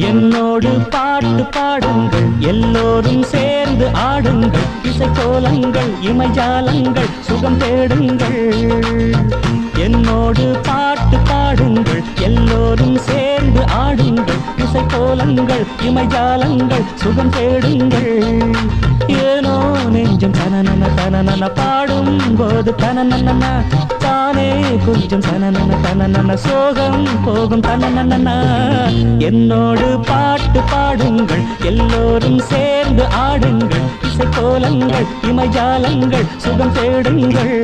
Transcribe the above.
என்னோடு பாட்டு பாடுங்கள் எல்லோரும் சேர்ந்து ஆடுங்கள் இசைக்கோலங்கள் இமைஜாலங்கள் சுகம் தேடுங்கள் என்னோடு பாட்டு பாடுங்கள் எல்லோரும் சேர்ந்து ஆடுங்கள் இசைக்கோலங்கள் இமைஜாலங்கள் சுகம் தேடுங்கள் ஏனோ நெஞ்சம் தனனன தனனன பாடும் போது தனனன தானே கொஞ்சம் தனனன தனனன சோகம் போகும் தனனன என்னோடு பாட்டு பாடுங்கள் எல்லோரும் சேர்ந்து ஆடுங்கள் இசைக்கோலங்கள் இமைஜாலங்கள் சுகம் தேடுங்கள்